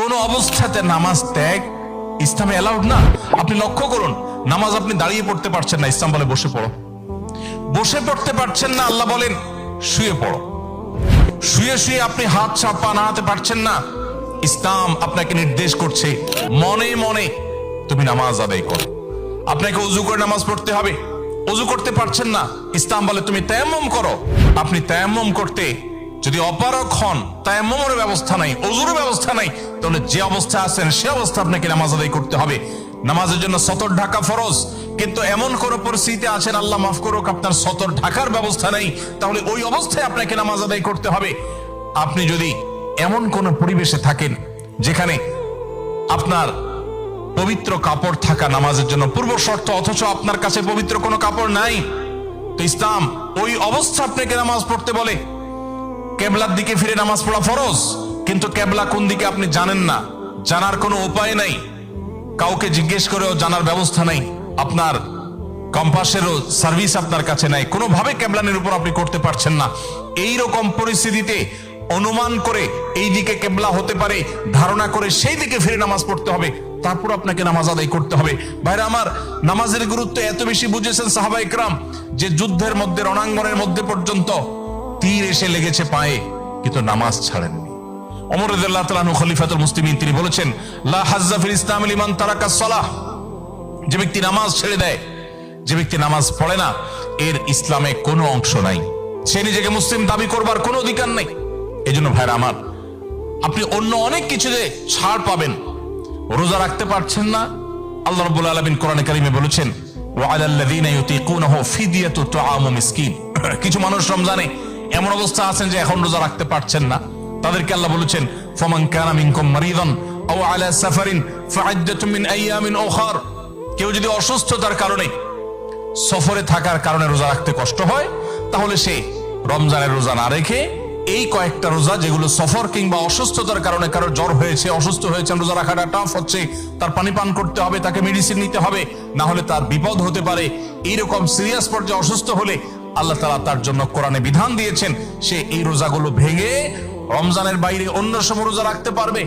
কোন অবস্থাতে নামাজ ত্যাগ ইসলামে অ্যালাউড না। আপনি লক্ষ্য করুন, নামাজ আপনি দাঁড়িয়ে পড়তে পারছেন না, ইসলাম বলে বসে পড়ো। বসে পড়তে পারছেন না, আল্লাহ বলেন শুয়ে পড়ো। শুয়ে শুয়ে আপনি হাত পা নাড়াতে পারছেন না, ইসলাম আপনাকে নির্দেশ করছে মনে মনে তুমি নামাজ আদায় করো। আপনাকে ওযু করে নামাজ পড়তে হবে, ওযু করতে পারছেন না, ইসলাম বলে তুমি তায়াম্মুম করো। আপনি তায়াম্মুম করতে যদি অপারগ হন, তায়াম্মুমের ব্যবস্থা নাই, ওযুর ব্যবস্থা নাই, তাহলে যে অবস্থা আছেন সে অবস্থা আপনাকে নামাজ আদায় করতে হবে। নামাজের জন্য সতর ঢাকা ফরজ, কিন্তু এমন কোন পরিস্থিতি আছেন, আল্লাহ মাফ করুক, আপনার সতর ঢাকার ব্যবস্থা নেই, তাহলে ওই অবস্থায় আপনাকে নামাজ আদায় করতে হবে। আপনি যদি এমন কোন পরিবেশে থাকেন যেখানে আপনার পবিত্র কাপড় থাকা নামাজের জন্য পূর্ব শর্ত, অথচ আপনার কাছে পবিত্র কোনো কাপড় নাই, তো ইসলাম ওই অবস্থা আপনাকে নামাজ পড়তে বলে। কেবলার দিকে ফিরে নামাজ পড়া ফরজ, কিন্তু কেবলা কোন দিকে আপনি জানেন না, জানার কোনো উপায় নাই, কাউকে জিজ্ঞেস করেও জানার ব্যবস্থা নাই, আপনার কম্পাসেরও সার্ভিস আপনার কাছে নাই, কোনোভাবে কেবলানের উপর আপনি করতে পারছেন না। এই রকম পরিস্থিতিতে অনুমান করে এই দিকে কেবলা হতে পারে ধারণা করে সেই দিকে ফিরে নামাজ পড়তে হবে, তারপর আপনাকে নামাজ আদায় করতে হবে। ভাইরা আমার, নামাজের গুরুত্ব এত বেশি বুঝেছেন সাহাবা ইকরাম যে যুদ্ধের মধ্যে, রণাঙ্গনের মধ্যে পর্যন্ত তীর এসে লেগেছে পায়ে, কিন্তু নামাজ ছাড়েননি। ওমর রাদিয়াল্লাহু তাআলা আনহু খলিফাতুল মুসলিমিন, তিনি বলেছেন লা হাজ্জা ফিল ইসলাম লিমান তারাকাস সালাহ, যে ব্যক্তি নামাজ ছেড়ে দেয়, যে ব্যক্তি নামাজ পড়ে না, এর ইসলামে কোনো অংশ নাই, সে নিজেকে মুসলিম দাবি করবার কোনো অধিকার নেই। এজন্য ভাইরা আমার, আপনি অন্য অনেক কিছুতে ছাড় পাবেন, রোজা রাখতে পারছেন না, আল্লাহ রাব্বুল আলামিন কোরআনে কারিমে বলেছেন ওয়া আলাল্লাযীনা ইউতিকুনাহু ফিদিয়াতু তুআমু মিসকিন। কিছু মানুষ রমজানে এমন অবস্থা আছেন যে এখন রোজা রাখতে পারছেন না, তাদেরকে আল্লাহ বলেছেন ফামান কানা মিনকুম মারিদান আও আলা সাফারিন ফাইদ্দাতুম মিন আইয়ামিন উখার। কেউ যদি অসুস্থতার কারণে, সফরে থাকার কারণে রোজা রাখতে কষ্ট হয়, তাহলে সে রমজানের রোজা না রেখে এই কয়েকটা রোজা, যেগুলো সফর কিংবা অসুস্থতার কারণে, কারো জ্বর হয়েছে, অসুস্থ হয়েছেন, রোজা রাখাটা টাফ হচ্ছে, তার পানি পান করতে হবে, তাকে মেডিসিন নিতে হবে, না হলে তার বিপদ হতে পারে, এইরকম সিরিয়াস পর্যায়ে অসুস্থ হলে আল্লাহ তাআলা তার জন্য কোরআনে বিধান দিয়েছেন, সে এই রোজাগুলো ভেঙে রমজানের বাইরে অন্য সময় রোজা রাখতে পারবে।